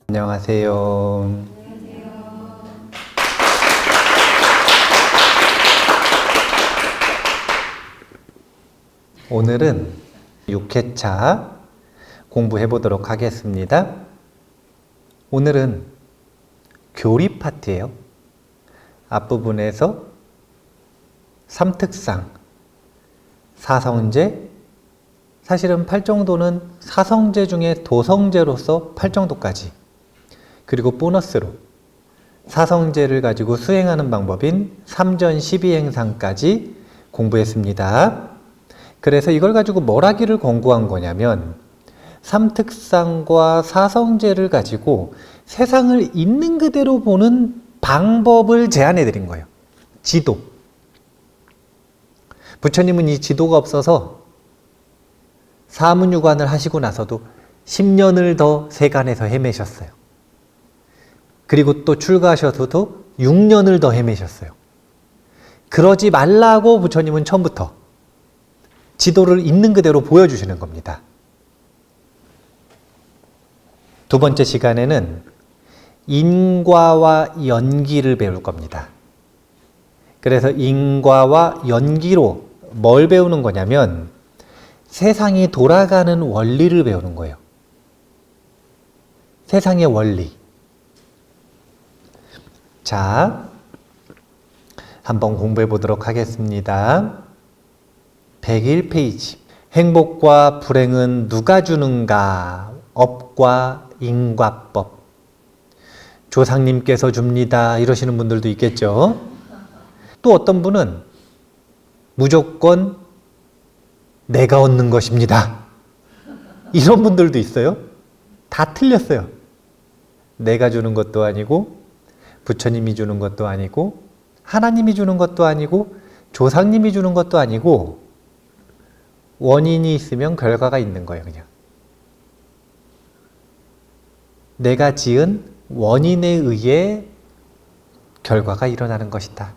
안녕하세요. 오늘은 6회차 공부해 보도록 하겠습니다. 오늘은 교리 파트예요. 앞부분에서 삼특상, 사성제, 사실은 팔정도는 사성제 중에 도성제로서 팔정도까지, 그리고 보너스로 사성제를 가지고 수행하는 방법인 삼전 12행상까지 공부했습니다. 그래서 이걸 가지고 뭘 하기를 권고한 거냐면 삼특상과 사성제를 가지고 세상을 있는 그대로 보는 방법을 제안해 드린 거예요. 지도. 부처님은 이 지도가 없어서 사문유관을 하시고 나서도 10년을 더 세간에서 헤매셨어요. 그리고 또 출가하셔서도 6년을 더 헤매셨어요. 그러지 말라고 부처님은 처음부터 지도를 있는 그대로 보여주시는 겁니다. 두 번째 시간에는 인과와 연기를 배울 겁니다. 그래서 인과와 연기로 뭘 배우는 거냐면 세상이 돌아가는 원리를 배우는 거예요. 세상의 원리. 자, 한번 공부해 보도록 하겠습니다. 101페이지. 행복과 불행은 누가 주는가? 업과 인과법. 조상님께서 줍니다. 이러시는 분들도 있겠죠. 또 어떤 분은 무조건 내가 얻는 것입니다. 이런 분들도 있어요. 다 틀렸어요. 내가 주는 것도 아니고 부처님이 주는 것도 아니고 하나님이 주는 것도 아니고 조상님이 주는 것도 아니고 원인이 있으면 결과가 있는 거예요. 그냥 내가 지은 원인에 의해 결과가 일어나는 것이다.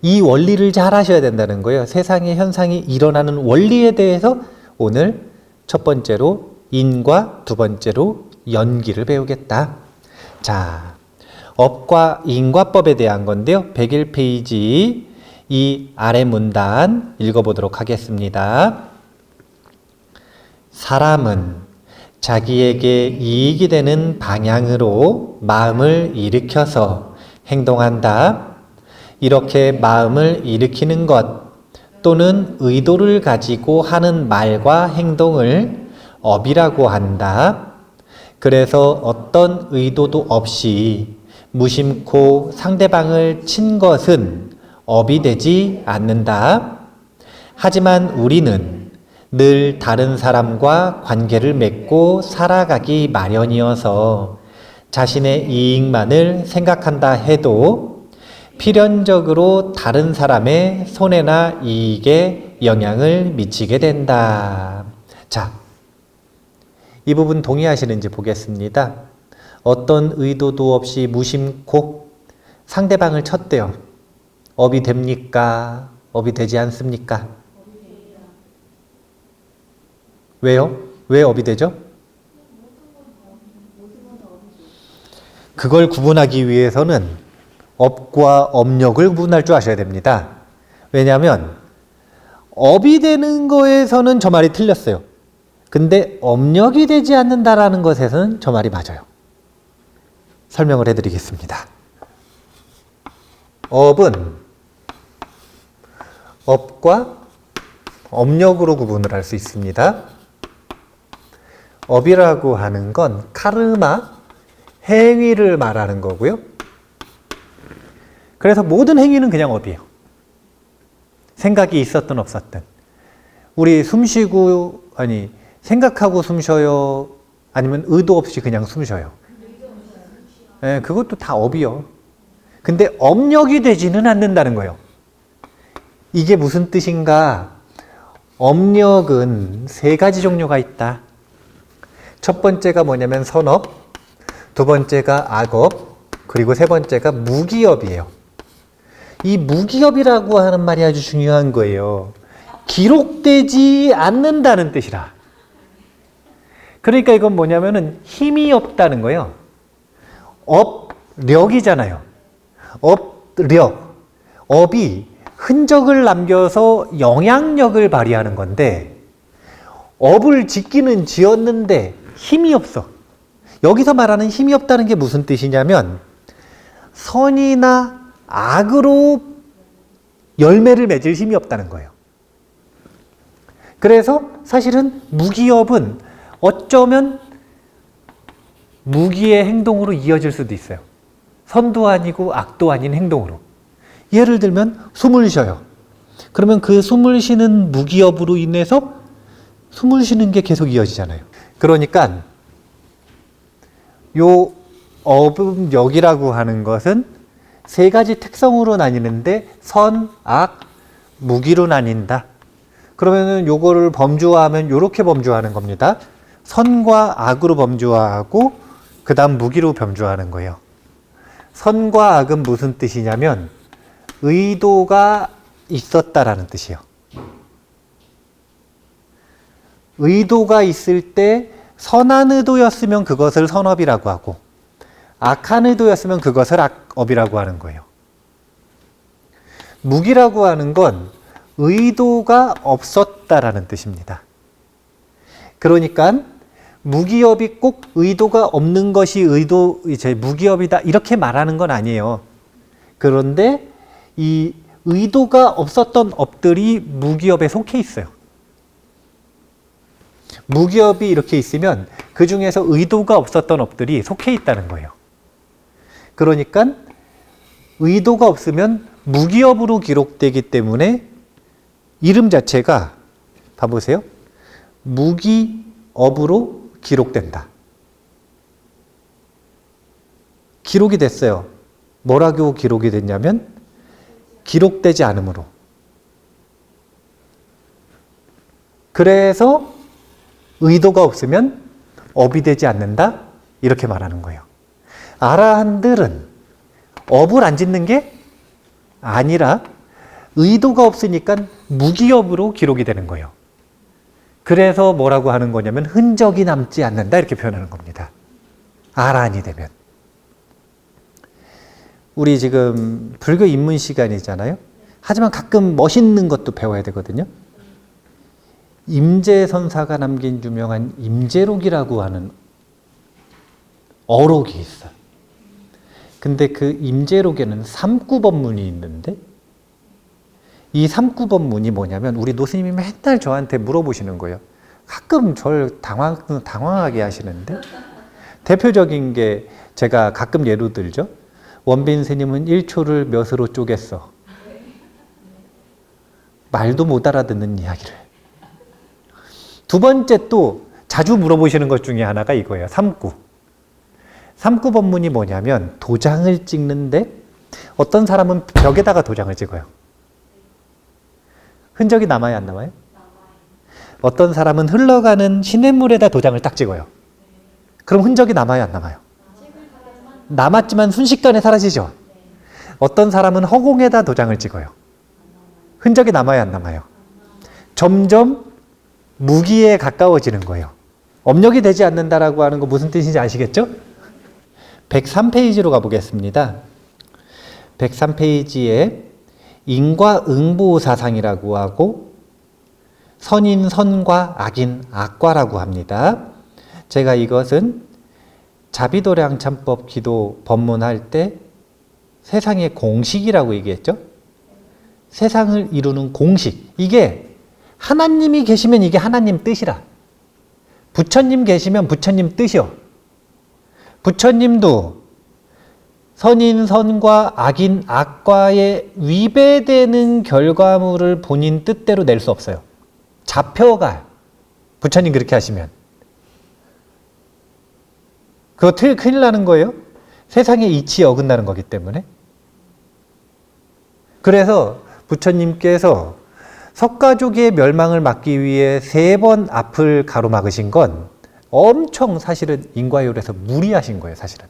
이 원리를 잘 아셔야 된다는 거예요. 세상의 현상이 일어나는 원리에 대해서 오늘 첫 번째로 인과, 두 번째로 연기를 배우겠다. 자, 업과 인과법에 대한 건데요. 101페이지 이 아래 문단 읽어보도록 하겠습니다. 사람은 자기에게 이익이 되는 방향으로 마음을 일으켜서 행동한다. 이렇게 마음을 일으키는 것 또는 의도를 가지고 하는 말과 행동을 업이라고 한다. 그래서 어떤 의도도 없이 무심코 상대방을 친 것은 업이 되지 않는다. 하지만 우리는 늘 다른 사람과 관계를 맺고 살아가기 마련이어서 자신의 이익만을 생각한다 해도 필연적으로 다른 사람의 손해나 이익에 영향을 미치게 된다. 자, 이 부분 동의하시는지 보겠습니다. 어떤 의도도 없이 무심코 상대방을 쳤대요. 업이 됩니까? 업이 되지 않습니까? 왜요? 왜 업이 되죠? 그걸 구분하기 위해서는 업과 업력을 구분할 줄 아셔야 됩니다. 왜냐하면 업이 되는 거에서는 저 말이 틀렸어요. 근데 업력이 되지 않는다라는 것에서는 저 말이 맞아요. 설명을 해드리겠습니다. 업은 업과 업력으로 구분을 할 수 있습니다. 업이라고 하는 건 카르마, 행위를 말하는 거고요. 그래서 모든 행위는 그냥 업이에요. 생각이 있었든 없었든. 우리 숨 쉬고, 생각하고 숨 쉬어요? 아니면 의도 없이 그냥 숨 쉬어요? 네, 그것도 다 업이요. 근데 업력이 되지는 않는다는 거예요. 이게 무슨 뜻인가? 업력은 세 가지 종류가 있다. 첫 번째가 뭐냐면 선업, 두 번째가 악업, 그리고 세 번째가 무기업이에요. 이 무기업이라고 하는 말이 아주 중요한 거예요. 기록되지 않는다는 뜻이라. 그러니까 이건 뭐냐면은 힘이 없다는 거예요. 업력이잖아요. 업력. 업이 흔적을 남겨서 영향력을 발휘하는 건데 업을 짓기는 지었는데 힘이 없어. 여기서 말하는 힘이 없다는 게 무슨 뜻이냐면 선이나 악으로 열매를 맺을 힘이 없다는 거예요. 그래서 사실은 무기업은 어쩌면 무기의 행동으로 이어질 수도 있어요. 선도 아니고 악도 아닌 행동으로. 예를 들면 숨을 쉬어요. 그러면 그 숨을 쉬는 무기업으로 인해서 숨을 쉬는 게 계속 이어지잖아요. 그러니까 요 업력이라고 하는 것은 세 가지 특성으로 나뉘는데 선, 악, 무기로 나뉜다. 그러면은 요거를 범주화하면 요렇게 범주화하는 겁니다. 선과 악으로 범주화하고 그 다음 무기로 범주화하는 거예요. 선과 악은 무슨 뜻이냐면 의도가 있었다라는 뜻이에요. 의도가 있을 때 선한 의도였으면 그것을 선업이라고 하고 악한 의도였으면 그것을 악업이라고 하는 거예요. 무기라고 하는 건 의도가 없었다라는 뜻입니다. 그러니까 무기업이 꼭 의도가 없는 것이 무기업이다 이렇게 말하는 건 아니에요. 그런데 이 의도가 없었던 업들이 무기업에 속해 있어요. 무기업이 이렇게 있으면 그 중에서 의도가 없었던 업들이 속해 있다는 거예요. 그러니까 의도가 없으면 무기업으로 기록되기 때문에 이름 자체가 봐보세요. 무기업으로 기록된다. 기록이 됐어요. 뭐라고 기록이 됐냐면 기록되지 않음으로. 그래서 의도가 없으면 업이 되지 않는다 이렇게 말하는 거예요. 아라한들은 업을 안 짓는 게 아니라 의도가 없으니까 무기업으로 기록이 되는 거예요. 그래서 뭐라고 하는 거냐면 흔적이 남지 않는다 이렇게 표현하는 겁니다. 아라한이 되면. 우리 지금 불교 입문 시간이잖아요. 하지만 가끔 멋있는 것도 배워야 되거든요. 임재선사가 남긴 유명한 임재록이라고 하는 어록이 있어요. 근데 그 임재록에는 삼구법문이 있는데 이 삼구법문이 뭐냐면 우리 노스님이 맨날 저한테 물어보시는 거예요. 가끔 저를 당황하게 하시는데 대표적인 게 제가 가끔 예로 들죠. 원빈 스님은 1초를 몇으로 쪼갰어. 말도 못 알아듣는 이야기를. 두 번째 또 자주 물어보시는 것 중에 하나가 이거예요. 삼구. 삼구 법문이 뭐냐면 도장을 찍는데 어떤 사람은 벽에다가 도장을 찍어요. 흔적이 남아요, 안 남아요? 어떤 사람은 흘러가는 시냇물에다 도장을 딱 찍어요. 그럼 흔적이 남아요, 안 남아요? 남았지만 순식간에 사라지죠. 어떤 사람은 허공에다 도장을 찍어요. 흔적이 남아요, 안 남아요? 점점 무기에 가까워지는 거예요. 업력이 되지 않는다라고 하는 거 무슨 뜻인지 아시겠죠? 103페이지로 가보겠습니다. 103페이지에 인과응보사상이라고 하고 선인 선과 악인 악과라고 합니다. 제가 이것은 자비도량참법 기도 법문할 때 세상의 공식이라고 얘기했죠. 세상을 이루는 공식. 이게 하나님이 계시면 이게 하나님 뜻이라. 부처님 계시면 부처님 뜻이요. 부처님도 선인 선과 악인 악과에 위배되는 결과물을 본인 뜻대로 낼 수 없어요. 잡혀가요. 부처님 그렇게 하시면. 그거 큰일 나는 거예요. 세상의 이치에 어긋나는 거기 때문에. 그래서 부처님께서 석가족의 멸망을 막기 위해 3번 앞을 가로막으신 건 엄청 사실은 인과율에서 무리하신 거예요. 사실은.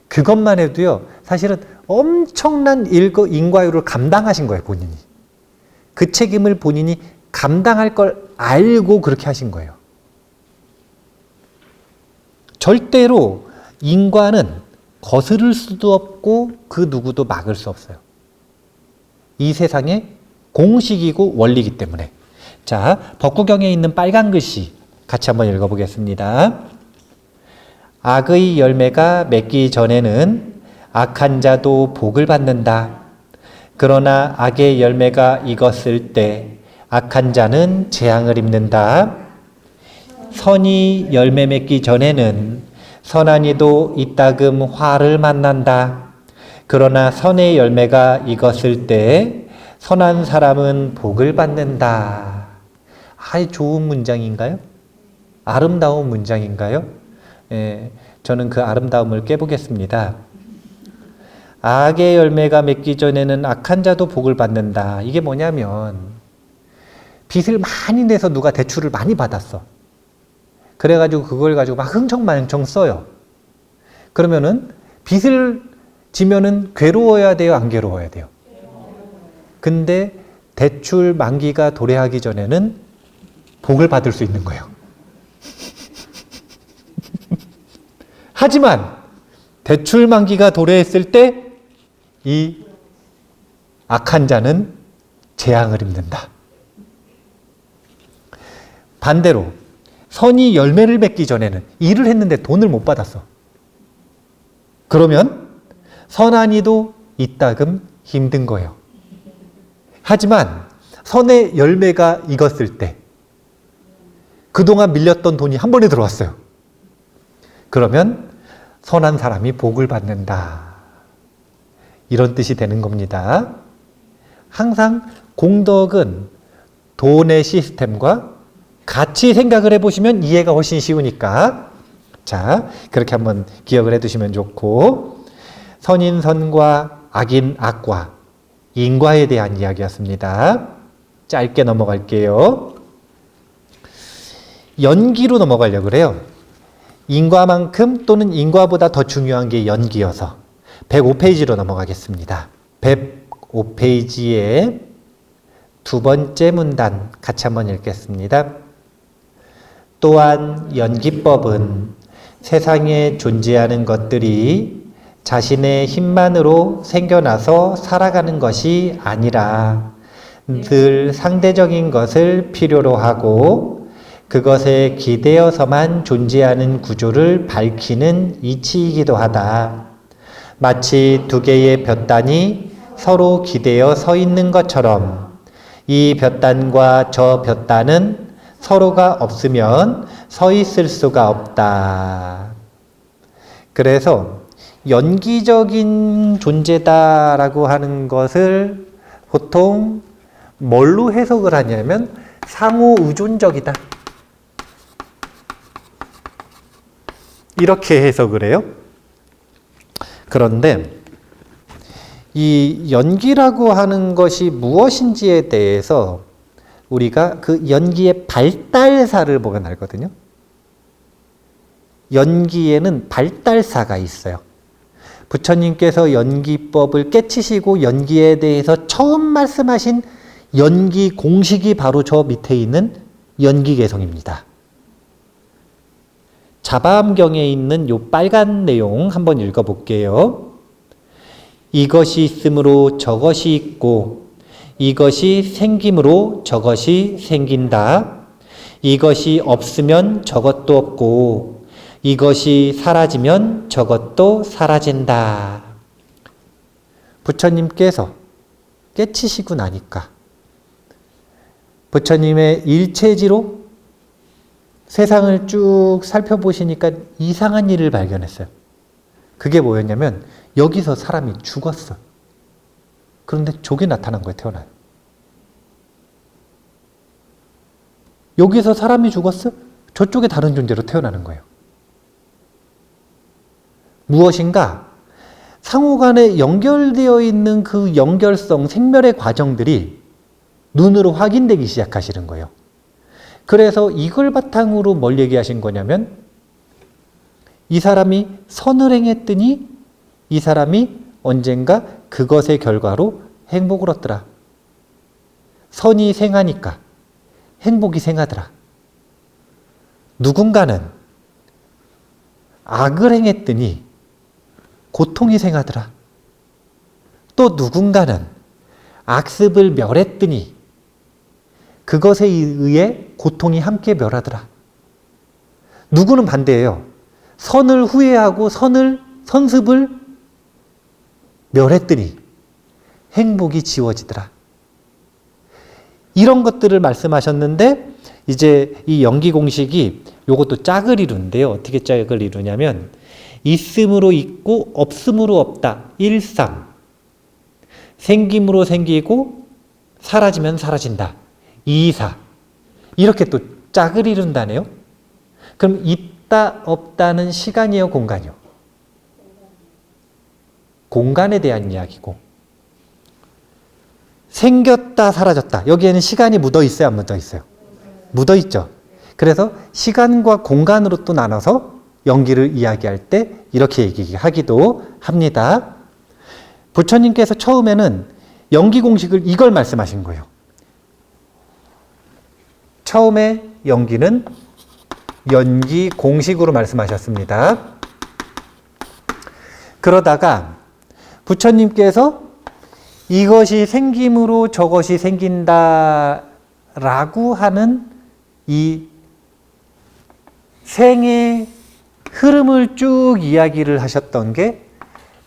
그것만 해도요. 사실은 엄청난 인과율을 감당하신 거예요. 본인이. 그 책임을 본인이 감당할 걸 알고 그렇게 하신 거예요. 절대로 인과는 거스를 수도 없고 그 누구도 막을 수 없어요. 이 세상의 공식이고 원리이기 때문에. 자, 법구경에 있는 빨간 글씨 같이 한번 읽어보겠습니다. 악의 열매가 맺기 전에는 악한 자도 복을 받는다. 그러나 악의 열매가 익었을 때 악한 자는 재앙을 입는다. 선이 열매 맺기 전에는 선한 이도 이따금 화를 만난다. 그러나 선의 열매가 익었을 때 선한 사람은 복을 받는다. 좋은 문장인가요? 아름다운 문장인가요? 저는 그 아름다움을 깨보겠습니다. 악의 열매가 맺기 전에는 악한 자도 복을 받는다. 이게 뭐냐면 빚을 많이 내서 누가 대출을 많이 받았어. 그래가지고 그걸 가지고 막 흥청망청 써요. 그러면은 빚을 지면은 괴로워야 돼요? 안 괴로워야 돼요? 근데 대출 만기가 도래하기 전에는 복을 받을 수 있는 거예요. 하지만 대출 만기가 도래했을 때 이 악한 자는 재앙을 입는다. 반대로 선이 열매를 맺기 전에는 일을 했는데 돈을 못 받았어. 그러면 선한 이도 이따금 힘든 거예요. 하지만 선의 열매가 익었을 때 그동안 밀렸던 돈이 한 번에 들어왔어요. 그러면 선한 사람이 복을 받는다. 이런 뜻이 되는 겁니다. 항상 공덕은 돈의 시스템과 같이 생각을 해보시면 이해가 훨씬 쉬우니까 자, 그렇게 한번 기억을 해두시면 좋고, 선인 선과 악인 악과 인과에 대한 이야기였습니다. 짧게 넘어갈게요. 연기로 넘어가려고 그래요. 인과만큼 또는 인과보다 더 중요한 게 연기여서 105페이지로 넘어가겠습니다. 105페이지의 두 번째 문단 같이 한번 읽겠습니다. 또한 연기법은 세상에 존재하는 것들이 자신의 힘만으로 생겨나서 살아가는 것이 아니라 늘 상대적인 것을 필요로 하고 그것에 기대어서만 존재하는 구조를 밝히는 이치이기도 하다. 마치 두 개의 볕단이 서로 기대어 서 있는 것처럼 이 볕단과 저 볕단은 서로가 없으면 서 있을 수가 없다. 그래서 연기적인 존재다라고 하는 것을 보통 뭘로 해석을 하냐면 상호 의존적이다. 이렇게 해석을 해요. 그런데 이 연기라고 하는 것이 무엇인지에 대해서 우리가 그 연기의 발달사를 보면 알거든요. 연기에는 발달사가 있어요. 부처님께서 연기법을 깨치시고 연기에 대해서 처음 말씀하신 연기 공식이 바로 저 밑에 있는 연기개성입니다. 자바암경에 있는 요 빨간 내용 한번 읽어볼게요. 이것이 있으므로 저것이 있고 이것이 생김으로 저것이 생긴다. 이것이 없으면 저것도 없고 이것이 사라지면 저것도 사라진다. 부처님께서 깨치시고 나니까 부처님의 일체지로 세상을 쭉 살펴보시니까 이상한 일을 발견했어요. 그게 뭐였냐면 여기서 사람이 죽었어. 그런데 저게 나타난 거예요. 태어나요. 여기서 사람이 죽었어? 저쪽에 다른 존재로 태어나는 거예요. 무엇인가 상호간에 연결되어 있는 그 연결성, 생멸의 과정들이 눈으로 확인되기 시작하시는 거예요. 그래서 이걸 바탕으로 뭘 얘기하신 거냐면 이 사람이 선을 행했더니 이 사람이 언젠가 그것의 결과로 행복을 얻더라. 선이 생하니까 행복이 생하더라. 누군가는 악을 행했더니 고통이 생하더라. 또 누군가는 악습을 멸했더니 그것에 의해 고통이 함께 멸하더라. 누구는 반대예요. 선을 후회하고 선습을 멸했더니 행복이 지워지더라. 이런 것들을 말씀하셨는데 이제 이 연기 공식이 요것도 짝을 이루는데요. 어떻게 짝을 이루냐면 있음으로 있고 없음으로 없다. 1-3. 생김으로 생기고 사라지면 사라진다. 2-4. 이렇게 또 짝을 이룬다네요. 그럼 있다 없다는 시간이요 공간이요? 공간에 대한 이야기고 생겼다 사라졌다. 여기에는 시간이 묻어 있어요 안 묻어 있어요? 묻어 있죠. 그래서 시간과 공간으로 또 나눠서 연기를 이야기할 때 이렇게 얘기하기도 합니다. 부처님께서 처음에는 연기 공식을 이걸 말씀하신 거예요. 처음에 연기는 연기 공식으로 말씀하셨습니다. 그러다가 부처님께서 이것이 생김으로 저것이 생긴다라고 하는 이 생의 흐름을 쭉 이야기를 하셨던 게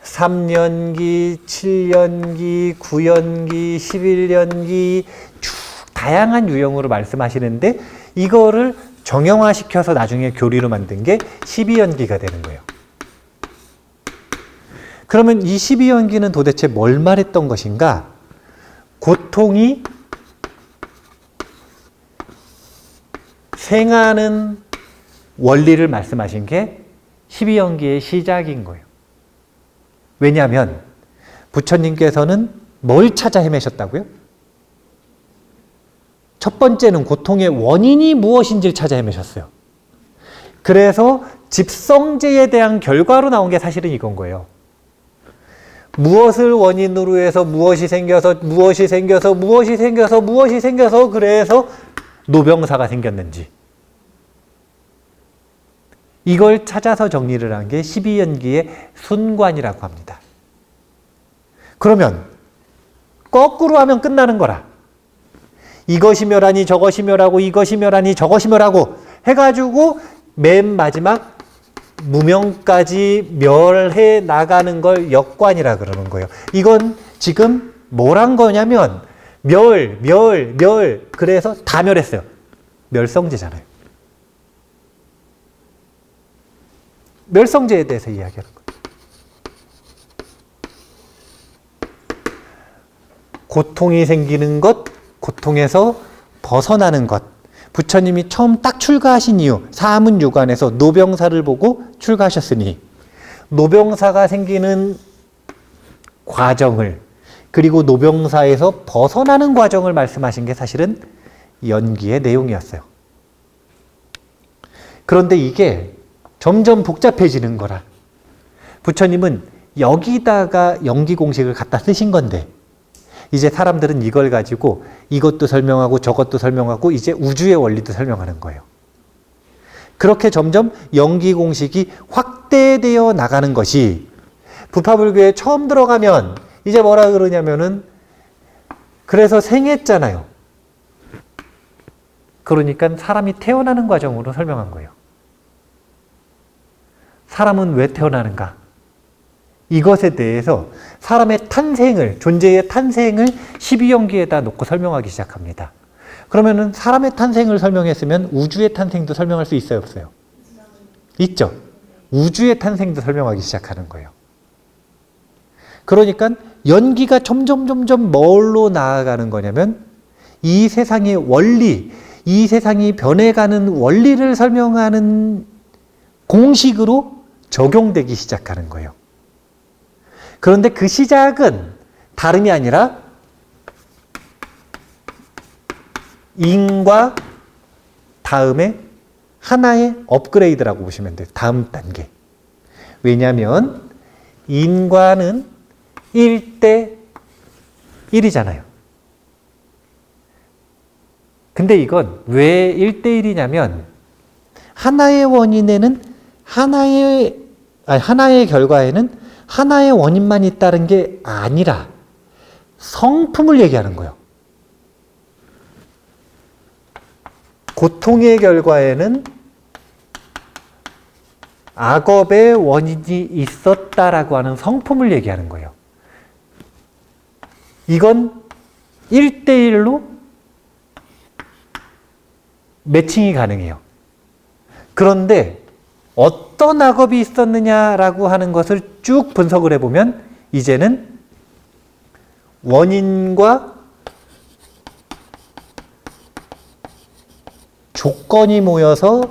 3년기, 7년기, 9년기, 11년기 쭉 다양한 유형으로 말씀하시는데 이거를 정형화시켜서 나중에 교리로 만든 게 12연기가 되는 거예요. 그러면 이 12연기는 도대체 뭘 말했던 것인가? 고통이 생하는 원리를 말씀하신 게 12연기의 시작인 거예요. 왜냐하면 부처님께서는 뭘 찾아 헤매셨다고요? 첫 번째는 고통의 원인이 무엇인지를 찾아 헤매셨어요. 그래서 집성제에 대한 결과로 나온 게 사실은 이건 거예요. 무엇을 원인으로 해서 무엇이 생겨서 그래서 노병사가 생겼는지 이걸 찾아서 정리를 한 게 12연기의 순관이라고 합니다. 그러면 거꾸로 하면 끝나는 거라. 이것이 멸하니 저것이 멸하고 이것이 멸하니 저것이 멸하고 해가지고 맨 마지막 무명까지 멸해 나가는 걸 역관이라 그러는 거예요. 이건 지금 뭐란 거냐면 멸 그래서 다 멸했어요. 멸성제잖아요. 멸성제에 대해서 이야기하는 거예요. 고통이 생기는 것, 고통에서 벗어나는 것. 부처님이 처음 딱 출가하신 이유, 사문유관에서 노병사를 보고 출가하셨으니 노병사가 생기는 과정을 그리고 노병사에서 벗어나는 과정을 말씀하신 게 사실은 연기의 내용이었어요. 그런데 이게 점점 복잡해지는 거라. 부처님은 여기다가 연기 공식을 갖다 쓰신 건데 이제 사람들은 이걸 가지고 이것도 설명하고 저것도 설명하고 이제 우주의 원리도 설명하는 거예요. 그렇게 점점 연기 공식이 확대되어 나가는 것이 부파불교에 처음 들어가면 이제 뭐라 그러냐면은 그래서 생했잖아요. 그러니까 사람이 태어나는 과정으로 설명한 거예요. 사람은 왜 태어나는가? 이것에 대해서 사람의 탄생을, 존재의 탄생을 12연기에다 놓고 설명하기 시작합니다. 그러면은 사람의 탄생을 설명했으면 우주의 탄생도 설명할 수 있어요, 없어요? 있죠. 우주의 탄생도 설명하기 시작하는 거예요. 그러니까 연기가 점점 뭘로 나아가는 거냐면 이 세상의 원리, 이 세상이 변해가는 원리를 설명하는 공식으로 적용되기 시작하는 거예요. 그런데 그 시작은 다름이 아니라 인과 다음에 하나의 업그레이드라고 보시면 돼요. 다음 단계. 왜냐하면 인과는 1대 1이잖아요. 근데 이건 왜 1대 1이냐면 하나의 원인에는 하나의 하나의 결과에는 하나의 원인만 있다는 게 아니라 성품을 얘기하는 거예요. 고통의 결과에는 악업의 원인이 있었다라고 하는 성품을 얘기하는 거예요. 이건 1대1로 매칭이 가능해요. 그런데 어떤 악업이 있었느냐라고 하는 것을 쭉 분석을 해보면 이제는 원인과 조건이 모여서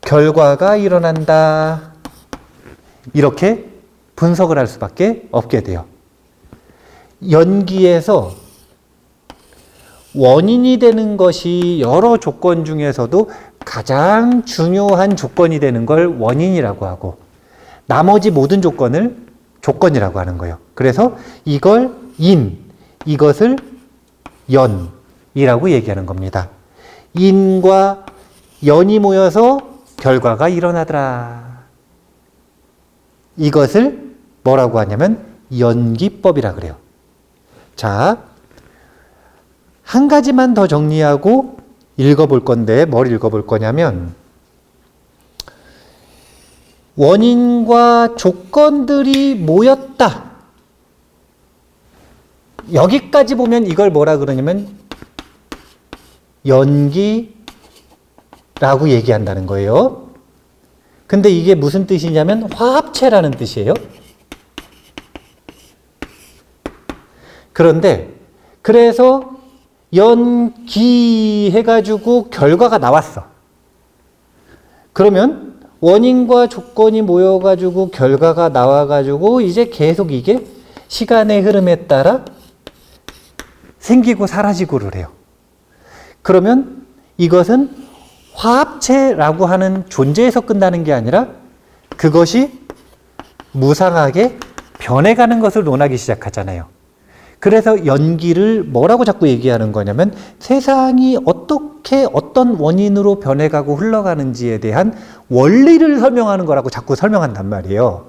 결과가 일어난다. 이렇게 분석을 할 수밖에 없게 돼요. 연기에서 원인이 되는 것이 여러 조건 중에서도 가장 중요한 조건이 되는 걸 원인이라고 하고 나머지 모든 조건을 조건이라고 하는 거예요. 그래서 이걸 이것을 연이라고 얘기하는 겁니다. 인과 연이 모여서 결과가 일어나더라. 이것을 뭐라고 하냐면 연기법이라 그래요. 자, 한 가지만 더 정리하고 읽어볼 건데 뭘 읽어볼 거냐면 원인과 조건들이 모였다. 여기까지 보면 이걸 뭐라 그러냐면 연기라고 얘기한다는 거예요. 근데 이게 무슨 뜻이냐면 화합체라는 뜻이에요. 그런데 그래서 연기해가지고 결과가 나왔어. 그러면 원인과 조건이 모여가지고 결과가 나와가지고 이제 계속 이게 시간의 흐름에 따라 생기고 사라지고를 해요. 그러면 이것은 화합체라고 하는 존재에서 끝나는 게 아니라 그것이 무상하게 변해가는 것을 논하기 시작하잖아요. 그래서 연기를 뭐라고 자꾸 얘기하는 거냐면 세상이 어떻게 어떤 원인으로 변해가고 흘러가는지에 대한 원리를 설명하는 거라고 자꾸 설명한단 말이에요.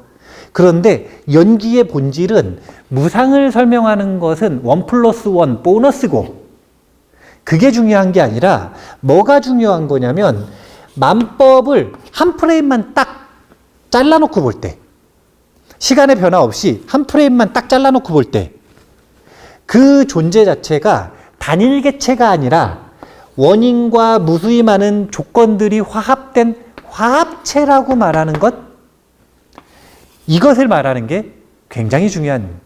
그런데 연기의 본질은 무상을 설명하는 것은 1+1 보너스고 그게 중요한 게 아니라 뭐가 중요한 거냐면 만법을 한 프레임만 딱 잘라놓고 볼 때 시간의 변화 없이 한 프레임만 딱 잘라놓고 볼 때 그 존재 자체가 단일 개체가 아니라 원인과 무수히 많은 조건들이 화합된 화합체라고 말하는 것, 이것을 말하는 게 굉장히 중요한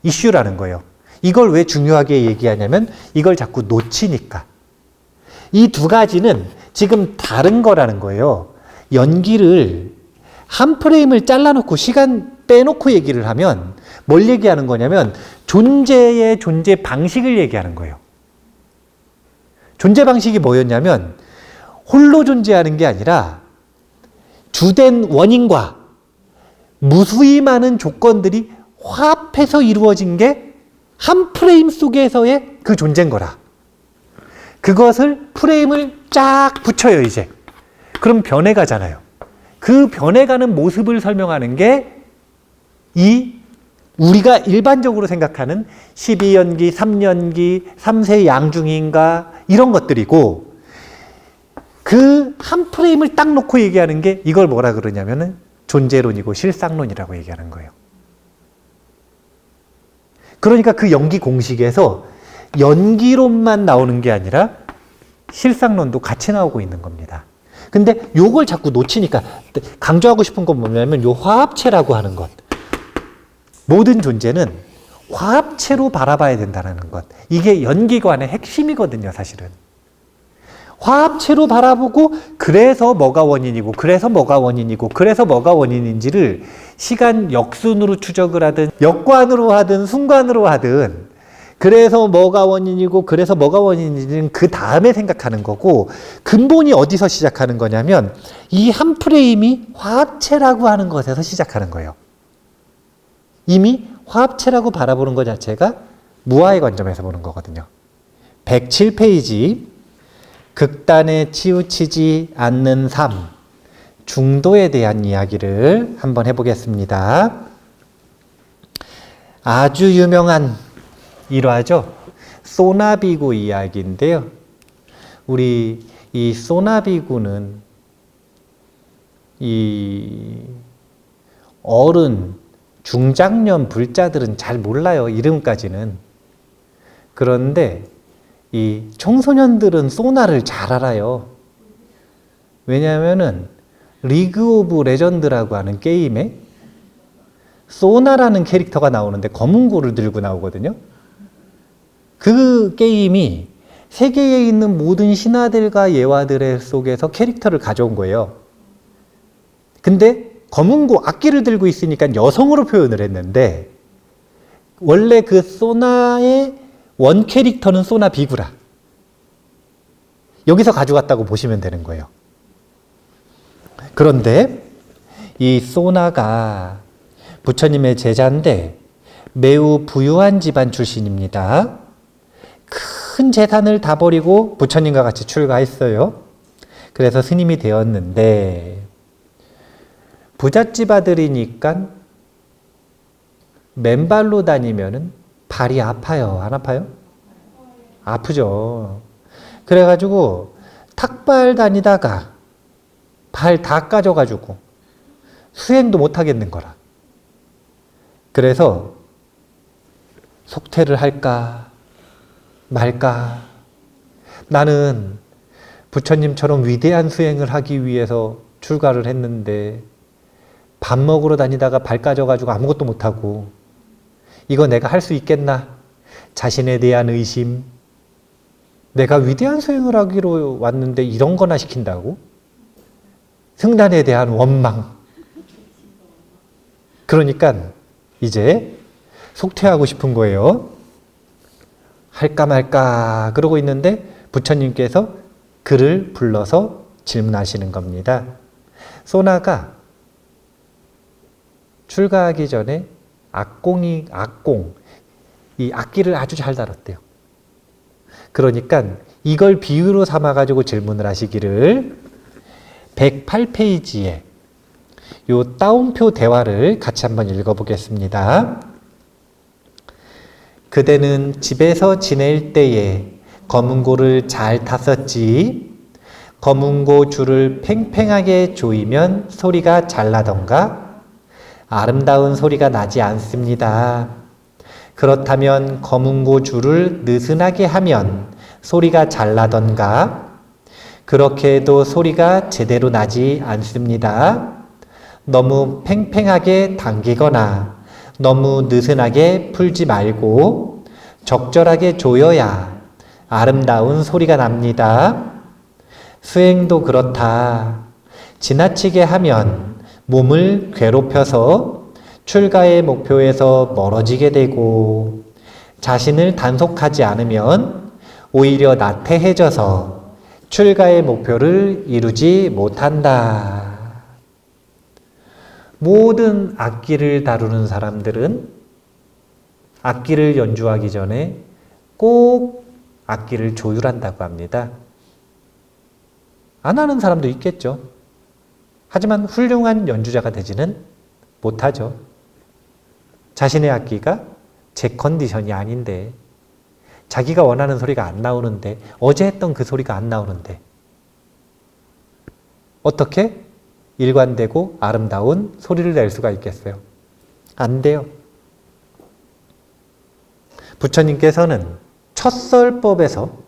이슈라는 거예요. 이걸 왜 중요하게 얘기하냐면 이걸 자꾸 놓치니까. 이 두 가지는 지금 다른 거라는 거예요. 연기를 한 프레임을 잘라놓고 시간 빼놓고 얘기를 하면 뭘 얘기하는 거냐면 존재의 존재 방식을 얘기하는 거예요. 존재 방식이 뭐였냐면 홀로 존재하는 게 아니라 주된 원인과 무수히 많은 조건들이 화합해서 이루어진 게 한 프레임 속에서의 그 존재인 거라. 그것을 프레임을 쫙 붙여요, 이제. 그럼 변해가잖아요. 그 변해가는 모습을 설명하는 게 이 우리가 일반적으로 생각하는 12연기, 3연기, 3세 양중인가 이런 것들이고 그 한 프레임을 딱 놓고 얘기하는 게 이걸 뭐라 그러냐면은 존재론이고 실상론이라고 얘기하는 거예요. 그러니까 그 연기 공식에서 연기론만 나오는 게 아니라 실상론도 같이 나오고 있는 겁니다. 근데 요걸 자꾸 놓치니까 강조하고 싶은 건 뭐냐면 요 화합체라고 하는 것. 모든 존재는 화합체로 바라봐야 된다는 것. 이게 연기관의 핵심이거든요, 사실은. 화합체로 바라보고 그래서 뭐가 원인이고 그래서 뭐가 원인이고 그래서 뭐가 원인인지를 시간 역순으로 추적을 하든 역관으로 하든 순관으로 하든 그래서 뭐가 원인이고 그래서 뭐가 원인인지는 그 다음에 생각하는 거고 근본이 어디서 시작하는 거냐면 이 한 프레임이 화합체라고 하는 것에서 시작하는 거예요. 이미 화합체라고 바라보는 것 자체가 무아의 관점에서 보는 거거든요. 107페이지 극단에 치우치지 않는 삶 중도에 대한 이야기를 한번 해보겠습니다. 아주 유명한 일화죠. 소나비구 이야기인데요. 우리 이 소나비구는 이 어른, 중장년 불자들은 잘 몰라요. 이름까지는. 그런데 이 청소년들은 소나를 잘 알아요. 왜냐하면은 리그 오브 레전드라고 하는 게임에 소나라는 캐릭터가 나오는데 검은 고를 들고 나오거든요. 그 게임이 세계에 있는 모든 신화들과 예화들 속에서 캐릭터를 가져온 거예요. 근데 검은 고 악기를 들고 있으니까 여성으로 표현을 했는데 원래 그 소나의 원 캐릭터는 소나 비구라. 여기서 가져갔다고 보시면 되는 거예요. 그런데 이 소나가 부처님의 제자인데 매우 부유한 집안 출신입니다. 큰 재산을 다 버리고 부처님과 같이 출가했어요. 그래서 스님이 되었는데 부잣집 아들이니까 맨발로 다니면은 발이 아파요. 안 아파요? 아프죠. 그래가지고 탁발 다니다가 발 다 까져가지고 수행도 못 하겠는 거라. 그래서 속퇴를 할까 말까. 나는 부처님처럼 위대한 수행을 하기 위해서 출가를 했는데 밥 먹으러 다니다가 발 까져가지고 아무것도 못하고 이거 내가 할 수 있겠나? 자신에 대한 의심. 내가 위대한 수행을 하기로 왔는데 이런 거나 시킨다고? 승단에 대한 원망. 그러니까 이제 속퇴하고 싶은 거예요. 할까 말까 그러고 있는데 부처님께서 그를 불러서 질문하시는 겁니다. 소나가 출가하기 전에 이 악기를 아주 잘 다뤘대요. 그러니까 이걸 비유로 삼아가지고 질문을 하시기를 108페이지에 요 따옴표 대화를 같이 한번 읽어보겠습니다. 그대는 집에서 지낼 때에 검은고를 잘 탔었지. 검은고 줄을 팽팽하게 조이면 소리가 잘 나던가? 아름다운 소리가 나지 않습니다. 그렇다면 검은고 줄을 느슨하게 하면 소리가 잘 나던가? 그렇게 해도 소리가 제대로 나지 않습니다. 너무 팽팽하게 당기거나 너무 느슨하게 풀지 말고 적절하게 조여야 아름다운 소리가 납니다. 수행도 그렇다. 지나치게 하면 몸을 괴롭혀서 출가의 목표에서 멀어지게 되고 자신을 단속하지 않으면 오히려 나태해져서 출가의 목표를 이루지 못한다. 모든 악기를 다루는 사람들은 악기를 연주하기 전에 꼭 악기를 조율한다고 합니다. 안 하는 사람도 있겠죠. 하지만 훌륭한 연주자가 되지는 못하죠. 자신의 악기가 제 컨디션이 아닌데, 자기가 원하는 소리가 안 나오는데, 어제 했던 그 소리가 안 나오는데 어떻게 일관되고 아름다운 소리를 낼 수가 있겠어요? 안 돼요. 부처님께서는 첫 설법에서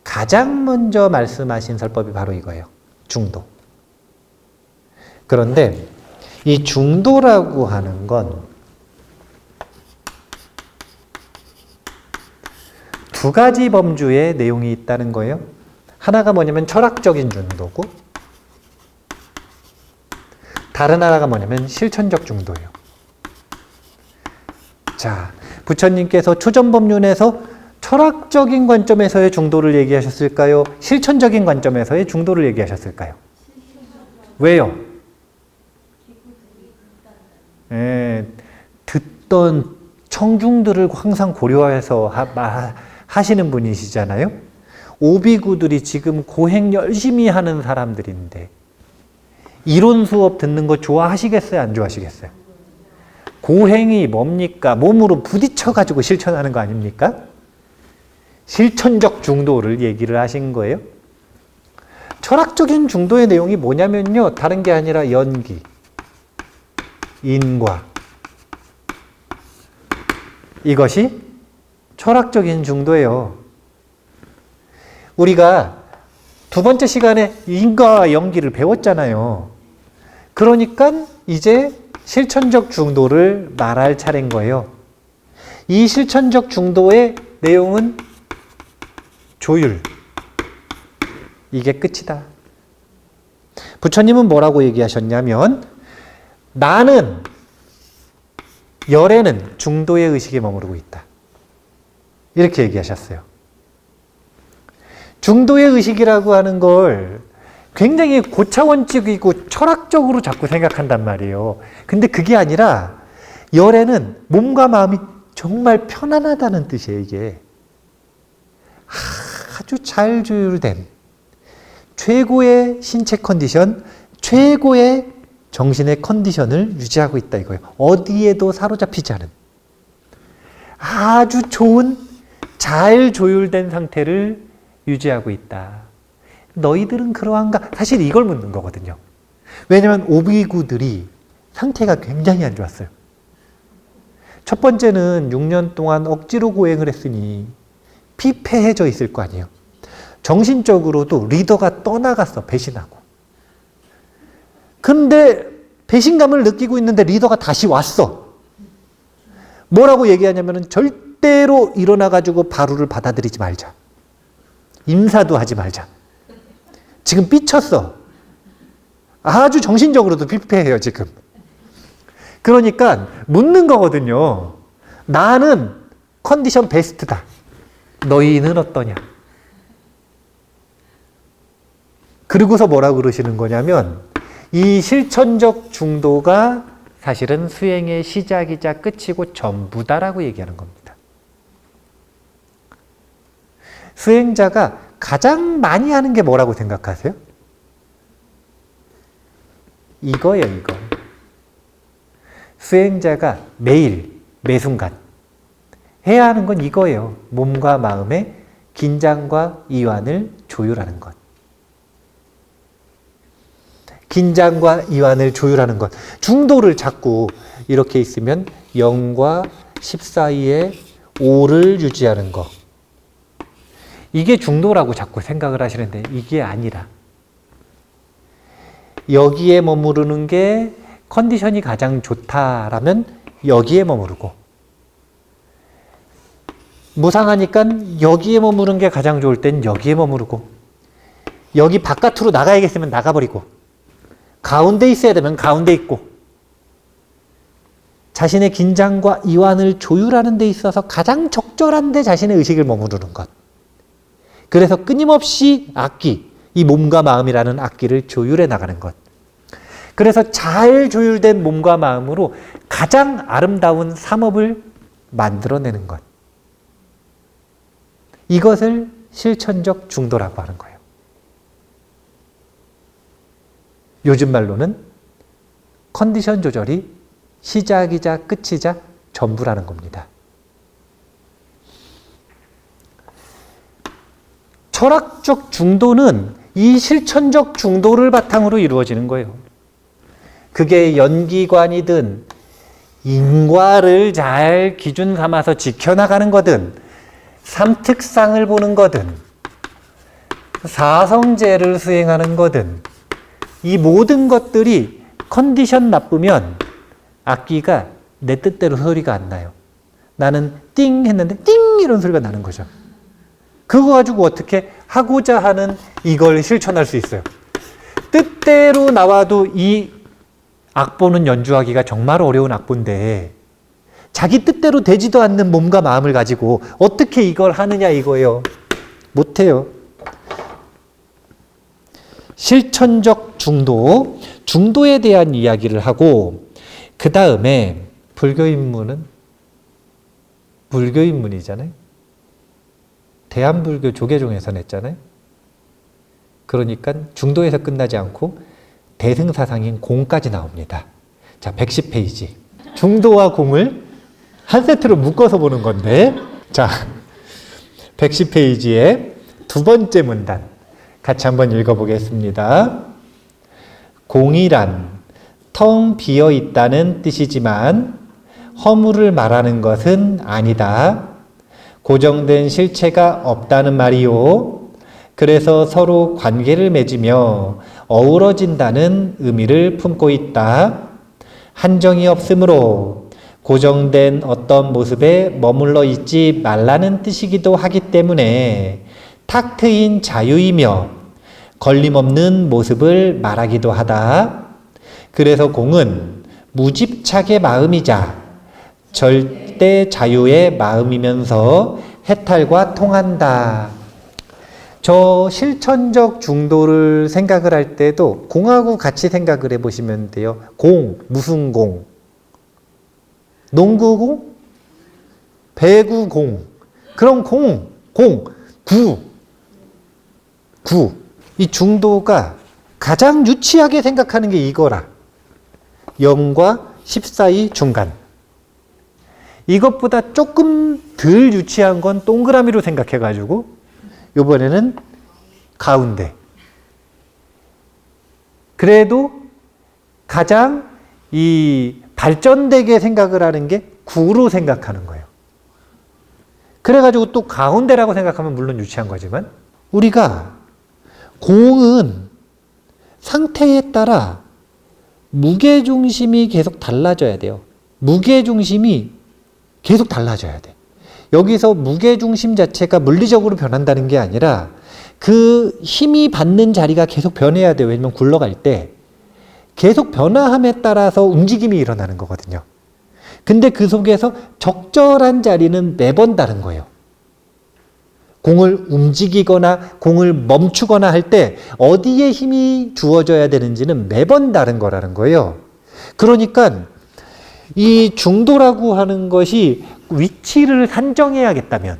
가장 먼저 말씀하신 설법이 바로 이거예요. 중도. 그런데 이 중도라고 하는 건 두 가지 범주의 내용이 있다는 거예요. 하나가 뭐냐면 철학적인 중도고, 다른 하나가 뭐냐면 실천적 중도예요. 자, 부처님께서 초전법륜에서 철학적인 관점에서의 중도를 얘기하셨을까요? 실천적인 관점에서의 중도를 얘기하셨을까요? 왜요? 듣던 청중들을 항상 고려해서 하시는 분이시잖아요. 오비구들이 지금 고행 열심히 하는 사람들인데 이론 수업 듣는 거 좋아하시겠어요? 안 좋아하시겠어요? 고행이 뭡니까? 몸으로 부딪혀가지고 실천하는 거 아닙니까? 실천적 중도를 얘기를 하신 거예요. 철학적인 중도의 내용이 뭐냐면요. 다른 게 아니라 연기, 인과. 이것이 철학적인 중도예요. 우리가 두 번째 시간에 인과와 연기를 배웠잖아요. 그러니까 이제 실천적 중도를 말할 차례인 거예요. 이 실천적 중도의 내용은 조율. 이게 끝이다. 부처님은 뭐라고 얘기하셨냐면 나는 열에는 중도의 의식에 머무르고 있다. 이렇게 얘기하셨어요. 중도의 의식이라고 하는 걸 굉장히 고차원적이고 철학적으로 자꾸 생각한단 말이에요. 근데 그게 아니라 열에는 몸과 마음이 정말 편안하다는 뜻이에요. 이게 아주 잘 조율된 최고의 신체 컨디션, 최고의 정신의 컨디션을 유지하고 있다 이거예요. 어디에도 사로잡히지 않은 아주 좋은 잘 조율된 상태를 유지하고 있다. 너희들은 그러한가? 사실 이걸 묻는 거거든요. 왜냐하면 오비구들이 상태가 굉장히 안 좋았어요. 첫 번째는 6년 동안 억지로 고행을 했으니 피폐해져 있을 거 아니에요. 정신적으로도 리더가 떠나갔어. 배신하고. 근데 배신감을 느끼고 있는데 리더가 다시 왔어. 뭐라고 얘기하냐면 절대로 일어나가지고 바루를 받아들이지 말자. 인사도 하지 말자. 지금 삐쳤어. 아주 정신적으로도 피폐해요, 지금. 그러니까 묻는 거거든요. 나는 컨디션 베스트다. 너희는 어떠냐? 그리고서 뭐라고 그러시는 거냐면 이 실천적 중도가 사실은 수행의 시작이자 끝이고 전부다라고 얘기하는 겁니다. 수행자가 가장 많이 하는 게 뭐라고 생각하세요? 이거예요, 이거. 수행자가 매일, 매순간 해야 하는 건 이거예요. 몸과 마음의 긴장과 이완을 조율하는 것. 긴장과 이완을 조율하는 것. 중도를 자꾸 이렇게 있으면 0과 10 사이에 5를 유지하는 것. 이게 중도라고 자꾸 생각을 하시는데 이게 아니라 여기에 머무르는 게 컨디션이 가장 좋다라면 여기에 머무르고 무상하니까 여기에 머무르는 게 가장 좋을 땐 여기에 머무르고 여기 바깥으로 나가야겠으면 나가버리고 가운데 있어야 되면 가운데 있고 자신의 긴장과 이완을 조율하는 데 있어서 가장 적절한 데 자신의 의식을 머무르는 것. 그래서 끊임없이 악기, 이 몸과 마음이라는 악기를 조율해 나가는 것. 그래서 잘 조율된 몸과 마음으로 가장 아름다운 삼업을 만들어내는 것. 이것을 실천적 중도라고 하는 거예요. 요즘 말로는 컨디션 조절이 시작이자 끝이자 전부라는 겁니다. 철학적 중도는 이 실천적 중도를 바탕으로 이루어지는 거예요. 그게 연기관이든 인과를 잘 기준 삼아서 지켜나가는 거든 삼특상을 보는 거든 사성제를 수행하는 거든 이 모든 것들이 컨디션 나쁘면 악기가 내 뜻대로 소리가 안 나요. 나는 띵 했는데 띵 이런 소리가 나는 거죠. 그거 가지고 어떻게 하고자 하는 이걸 실천할 수 있어요. 뜻대로 나와도 이 악보는 연주하기가 정말 어려운 악보인데 자기 뜻대로 되지도 않는 몸과 마음을 가지고 어떻게 이걸 하느냐 이거예요. 못해요. 실천적 중도, 중도에 대한 이야기를 하고 그 다음에 불교인문은 불교인문이잖아요. 대한불교 조계종에서 냈잖아요. 그러니까 중도에서 끝나지 않고 대승사상인 공까지 나옵니다. 자, 110페이지. 중도와 공을 한 세트로 묶어서 보는 건데, 자, 110페이지에 두 번째 문단 같이 한번 읽어보겠습니다. 공이란 텅 비어 있다는 뜻이지만 허물을 말하는 것은 아니다. 고정된 실체가 없다는 말이요. 그래서 서로 관계를 맺으며 어우러진다는 의미를 품고 있다. 한정이 없으므로 고정된 어떤 모습에 머물러 있지 말라는 뜻이기도 하기 때문에 탁 트인 자유이며 걸림없는 모습을 말하기도 하다. 그래서 공은 무집착의 마음이자 절대 자유의 마음이면서 해탈과 통한다. 저 실천적 중도를 생각을 할 때도 공하고 같이 생각을 해보시면 돼요. 공, 무슨 공? 농구공? 배구공. 그럼 공, 구. 이 중도가 가장 유치하게 생각하는 게 이거라. 0과 10 사이 중간. 이것보다 조금 덜 유치한 건 동그라미로 생각해가지고 이번에는 가운데. 그래도 가장 이 발전되게 생각을 하는 게 9로 생각하는 거예요. 그래가지고 또 가운데라고 생각하면 물론 유치한 거지만 우리가 공은 상태에 따라 무게중심이 계속 달라져야 돼요. 무게중심이 계속 달라져야 돼. 여기서 무게중심 자체가 물리적으로 변한다는 게 아니라 그 힘이 받는 자리가 계속 변해야 돼요. 왜냐면 굴러갈 때 계속 변화함에 따라서 움직임이 일어나는 거거든요. 근데 그 속에서 적절한 자리는 매번 다른 거예요. 공을 움직이거나 공을 멈추거나 할 때 어디에 힘이 주어져야 되는지는 매번 다른 거라는 거예요. 그러니까 이 중도라고 하는 것이 위치를 산정해야겠다면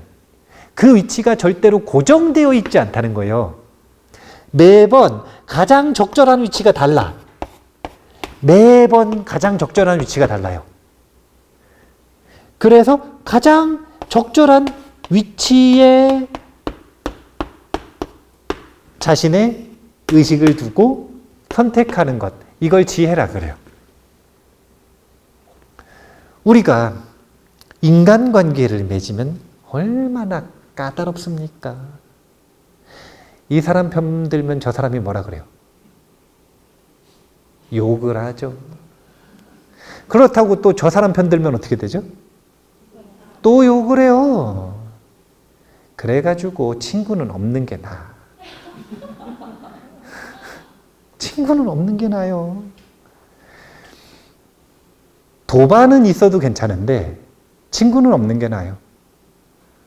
그 위치가 절대로 고정되어 있지 않다는 거예요. 매번 가장 적절한 위치가 달라. 매번 가장 적절한 위치가 달라요. 그래서 가장 적절한 위치에 자신의 의식을 두고 선택하는 것, 이걸 지혜라 그래요. 우리가 인간관계를 맺으면 얼마나 까다롭습니까? 이 사람 편 들면 저 사람이 뭐라 그래요? 욕을 하죠. 그렇다고 또 저 사람 편 들면 어떻게 되죠? 또 욕을 해요. 그래가지고 친구는 없는 게 나아. 친구는 없는 게 나아요. 도반은 있어도 괜찮은데 친구는 없는 게 나아요.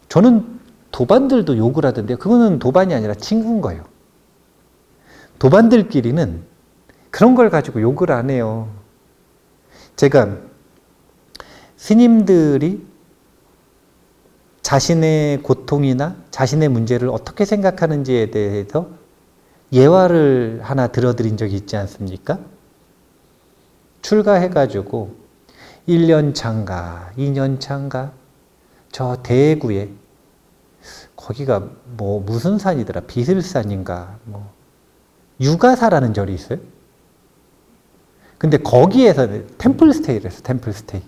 저는 도반들도 욕을 하던데요. 그거는 도반이 아니라 친구인 거예요. 도반들끼리는 그런 걸 가지고 욕을 안 해요. 제가 스님들이 자신의 고통이나 자신의 문제를 어떻게 생각하는지에 대해서 예화를 하나 들어드린 적이 있지 않습니까? 출가해가지고 1년 차인가 2년 차인가 저 대구에 거기가 뭐 무슨 산이더라, 비슬산인가 뭐 유가사라는 절이 있어요. 근데 거기에서 템플스테이를 했어요.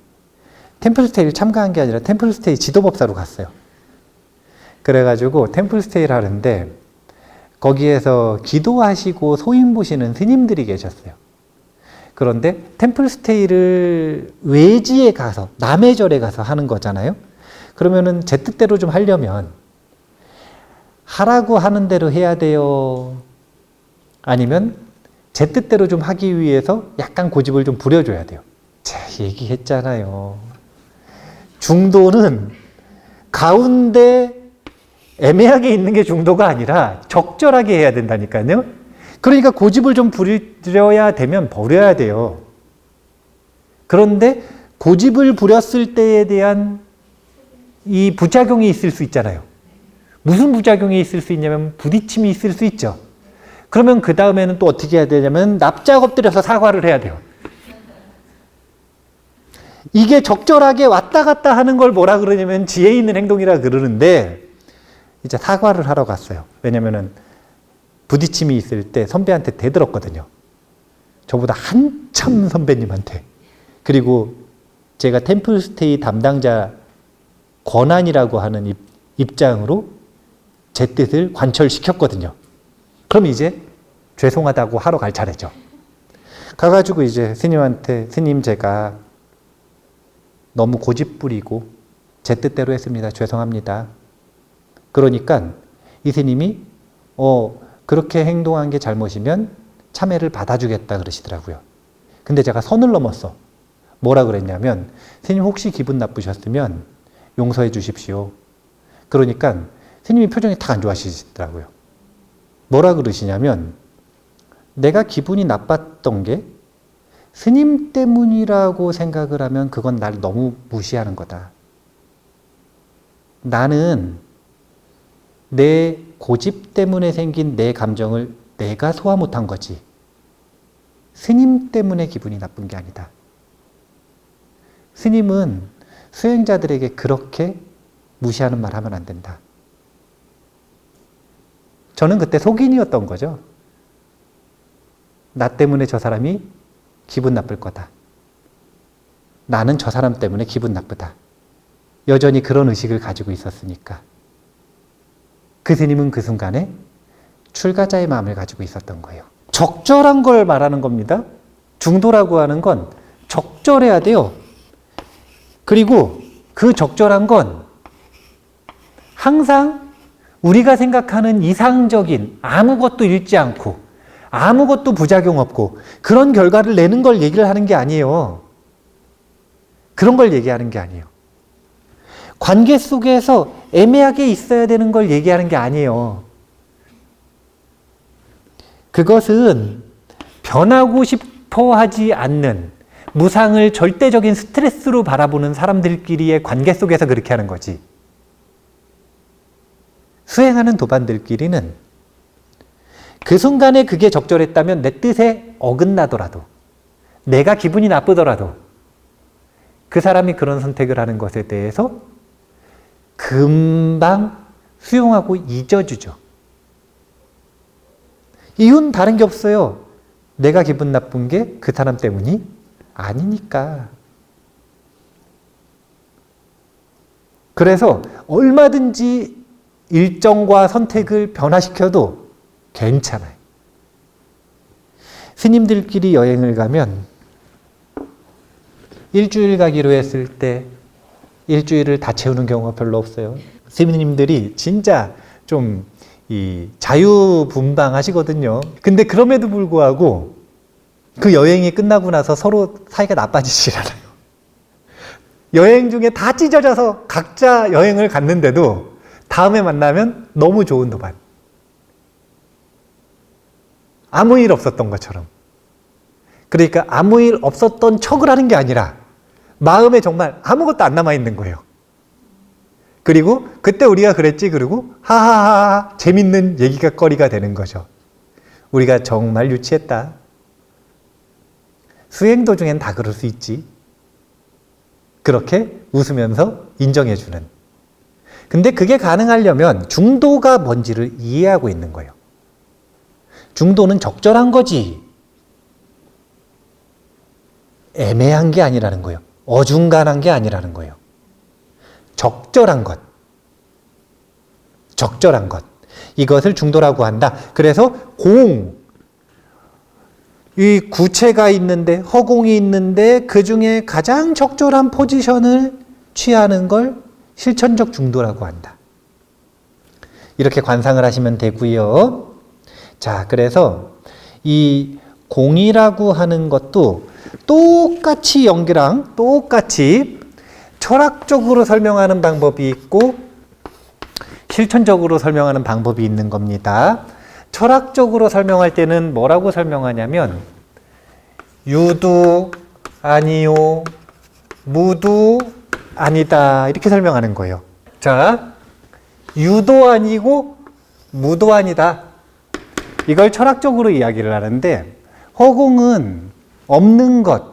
템플스테이를 참가한 게 아니라 템플스테이 지도법사로 갔어요. 그래가지고 템플스테이를 하는데 거기에서 기도하시고 소인 보시는 스님들이 계셨어요. 그런데 템플스테이를 외지에 가서 남의 절에 가서 하는 거잖아요. 그러면은 제 뜻대로 좀 하려면 하라고 하는 대로 해야 돼요? 아니면 제 뜻대로 좀 하기 위해서 약간 고집을 좀 부려줘야 돼요? 제가 얘기했잖아요. 중도는 가운데 애매하게 있는 게 중도가 아니라 적절하게 해야 된다니까요. 그러니까 고집을 좀 부려야 되면 버려야 돼요. 그런데 고집을 부렸을 때에 대한 이 부작용이 있을 수 있잖아요. 무슨 부작용이 있을 수 있냐면 부딪힘이 있을 수 있죠. 그러면 그 다음에는 또 어떻게 해야 되냐면 납작 엎드려서 사과를 해야 돼요. 이게 적절하게 왔다 갔다 하는 걸 뭐라 그러냐면 지혜 있는 행동이라 그러는데, 이제 사과를 하러 갔어요. 왜냐면은 부딪힘이 있을 때 선배한테 대들었거든요. 저보다 한참 선배님한테. 그리고 제가 템플스테이 담당자 권한이라고 하는 입장으로 제 뜻을 관철시켰거든요. 그럼 이제 죄송하다고 하러 갈 차례죠. 가가지고 이제 스님한테, 스님 제가 너무 고집부리고 제 뜻대로 했습니다. 죄송합니다. 그러니까 이 스님이 그렇게 행동한 게 잘못이면 참회를 받아주겠다 그러시더라고요. 근데 제가 선을 넘었어. 뭐라 그랬냐면, 스님 혹시 기분 나쁘셨으면 용서해 주십시오. 그러니까 스님이 표정이 탁 안 좋아지시더라고요. 뭐라 그러시냐면, 내가 기분이 나빴던 게 스님 때문이라고 생각을 하면 그건 날 너무 무시하는 거다. 나는 내 고집 때문에 생긴 내 감정을 내가 소화 못한 거지. 스님 때문에 기분이 나쁜 게 아니다. 스님은 수행자들에게 그렇게 무시하는 말 하면 안 된다. 저는 그때 속인이었던 거죠. 나 때문에 저 사람이 기분 나쁠 거다. 나는 저 사람 때문에 기분 나쁘다. 여전히 그런 의식을 가지고 있었으니까. 그 스님은 그 순간에 출가자의 마음을 가지고 있었던 거예요. 적절한 걸 말하는 겁니다. 중도라고 하는 건 적절해야 돼요. 그리고 그 적절한 건 항상 우리가 생각하는 이상적인, 아무것도 잃지 않고 아무것도 부작용 없고 그런 결과를 내는 걸 얘기를 하는 게 아니에요. 그런 걸 얘기하는 게 아니에요. 관계 속에서 애매하게 있어야 되는 걸 얘기하는 게 아니에요. 그것은 변하고 싶어 하지 않는, 무상을 절대적인 스트레스로 바라보는 사람들끼리의 관계 속에서 그렇게 하는 거지. 수행하는 도반들끼리는 그 순간에 그게 적절했다면 내 뜻에 어긋나더라도, 내가 기분이 나쁘더라도 그 사람이 그런 선택을 하는 것에 대해서 금방 수용하고 잊어주죠. 이유는 다른 게 없어요. 내가 기분 나쁜 게 그 사람 때문이 아니니까. 그래서 얼마든지 일정과 선택을 변화시켜도 괜찮아요. 스님들끼리 여행을 가면 일주일 가기로 했을 때 일주일을 다 채우는 경우가 별로 없어요. 스님들이 진짜 좀 자유분방하시거든요. 근데 그럼에도 불구하고 그 여행이 끝나고 나서 서로 사이가 나빠지질 않아요. 여행 중에 다 찢어져서 각자 여행을 갔는데도 다음에 만나면 너무 좋은 도반. 아무 일 없었던 것처럼. 그러니까 아무 일 없었던 척을 하는 게 아니라 마음에 정말 아무것도 안 남아있는 거예요. 그리고 그때 우리가 그랬지, 그리고 하하하 재밌는 얘기가 거리가 되는 거죠. 우리가 정말 유치했다. 수행 도중엔 다 그럴 수 있지. 그렇게 웃으면서 인정해주는. 근데 그게 가능하려면 중도가 뭔지를 이해하고 있는 거예요. 중도는 적절한 거지 애매한 게 아니라는 거예요. 어중간한 게 아니라는 거예요. 적절한 것. 적절한 것. 이것을 중도라고 한다. 그래서 이 구체가 있는데, 허공이 있는데 그 중에 가장 적절한 포지션을 취하는 걸 실천적 중도라고 한다. 이렇게 관상을 하시면 되고요. 자, 그래서 이 공이라고 하는 것도 똑같이 연기랑 똑같이 철학적으로 설명하는 방법이 있고 실천적으로 설명하는 방법이 있는 겁니다. 철학적으로 설명할 때는 뭐라고 설명하냐면 유도 아니요, 무도 아니다 이렇게 설명하는 거예요. 자, 유도 아니고 무도 아니다. 이걸 철학적으로 이야기를 하는데 허공은 없는 것,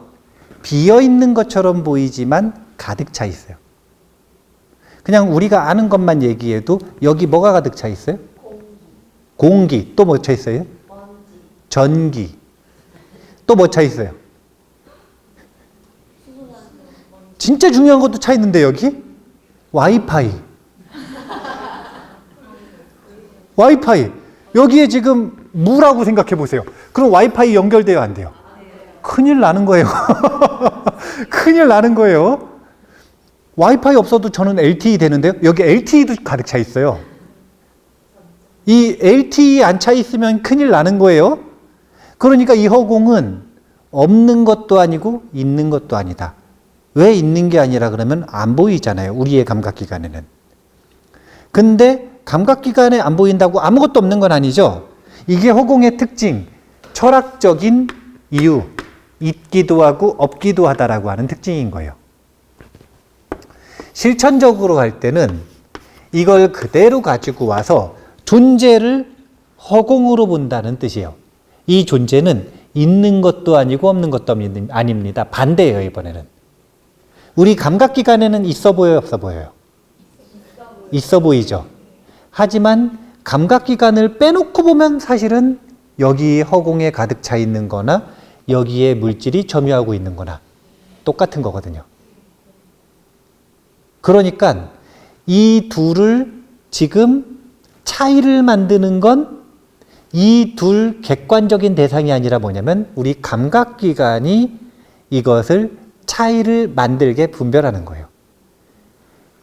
비어 있는 것처럼 보이지만 가득 차 있어요. 그냥 우리가 아는 것만 얘기해도 여기 뭐가 가득 차 있어요? 공기. 또 뭐 차 있어요? 전기. 또 뭐 차 있어요? 진짜 중요한 것도 차 있는데 여기? 와이파이. 와이파이. 여기에 지금 무라고 생각해 보세요. 그럼 와이파이 연결돼요, 안 돼요? 큰일 나는 거예요. 큰일 나는 거예요. 와이파이 없어도 저는 LTE 되는데요. 여기 LTE도 가득 차 있어요. 이 LTE 안 차 있으면 큰일 나는 거예요. 그러니까 이 허공은 없는 것도 아니고 있는 것도 아니다. 왜 있는 게 아니라 그러면 안 보이잖아요. 우리의 감각기관에는. 근데 감각기관에 안 보인다고 아무것도 없는 건 아니죠. 이게 허공의 특징, 철학적인 이유, 있기도 하고 없기도 하다라고 하는 특징인 거예요. 실천적으로 할 때는 이걸 그대로 가지고 와서 존재를 허공으로 본다는 뜻이에요. 이 존재는 있는 것도 아니고 없는 것도 아닙니다. 반대예요, 이번에는. 우리 감각기관에는 있어 보여요, 없어 보여요? 있어 보이죠. 하지만 감각기관을 빼놓고 보면 사실은 여기 허공에 가득 차 있는 거나 여기에 물질이 점유하고 있는 거나 똑같은 거거든요. 그러니까 이 둘을 지금 차이를 만드는 건 이 둘 객관적인 대상이 아니라 뭐냐면 우리 감각기관이 이것을 차이를 만들게 분별하는 거예요.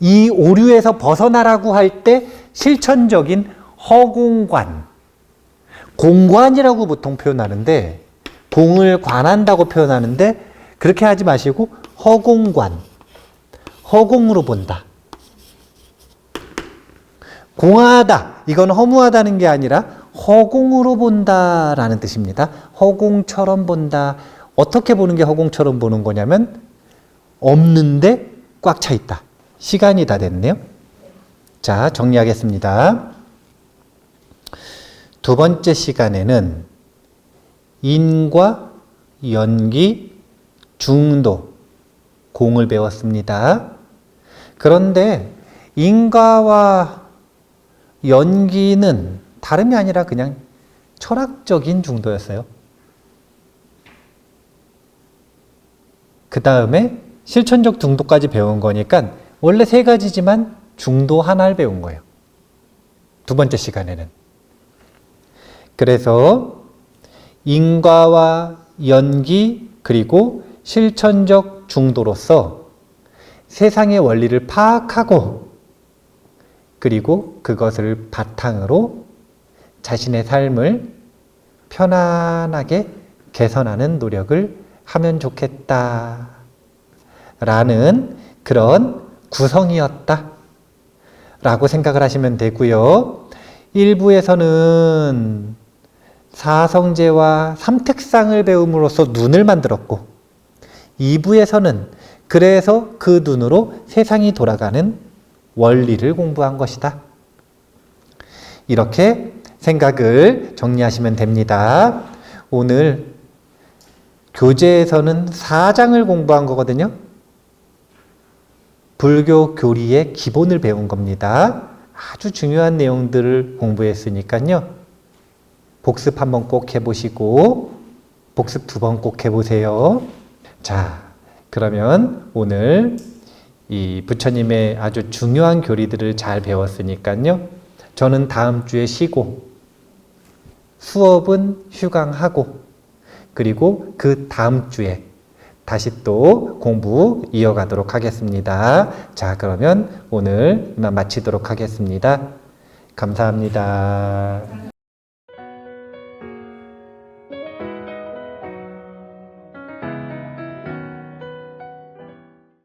이 오류에서 벗어나라고 할 때 실천적인 허공관, 공관이라고 보통 표현하는데 공을 관한다고 표현하는데 그렇게 하지 마시고 허공관, 허공으로 본다. 공하다, 이건 허무하다는 게 아니라 허공으로 본다라는 뜻입니다. 허공처럼 본다. 어떻게 보는 게 허공처럼 보는 거냐면 없는데 꽉 차 있다. 시간이 다 됐네요. 자, 정리하겠습니다. 두 번째 시간에는 인과 연기, 중도, 공을 배웠습니다. 그런데 인과와 연기는 다름이 아니라 그냥 철학적인 중도였어요. 그 다음에 실천적 중도까지 배운 거니까 원래 세 가지지만 중도 하나를 배운 거예요. 두 번째 시간에는. 그래서 인과와 연기 그리고 실천적 중도로서 세상의 원리를 파악하고 그리고 그것을 바탕으로 자신의 삶을 편안하게 개선하는 노력을 하면 좋겠다 라는 그런 구성이었다 라고 생각을 하시면 되고요. 1부에서는 사성제와 삼택상을 배움으로써 눈을 만들었고 2부에서는 그래서 그 눈으로 세상이 돌아가는 원리를 공부한 것이다. 이렇게 생각을 정리하시면 됩니다. 오늘 교재에서는 4장을 공부한 거거든요. 불교 교리의 기본을 배운 겁니다. 아주 중요한 내용들을 공부했으니까요. 복습 한번 꼭 해보시고 복습 2번 꼭 해보세요. 자, 그러면 오늘 이 부처님의 아주 중요한 교리들을 잘 배웠으니까요. 저는 다음 주에 쉬고 수업은 휴강하고 그리고 그 다음 주에 다시 또 공부 이어가도록 하겠습니다. 자, 그러면 오늘 이만 마치도록 하겠습니다. 감사합니다.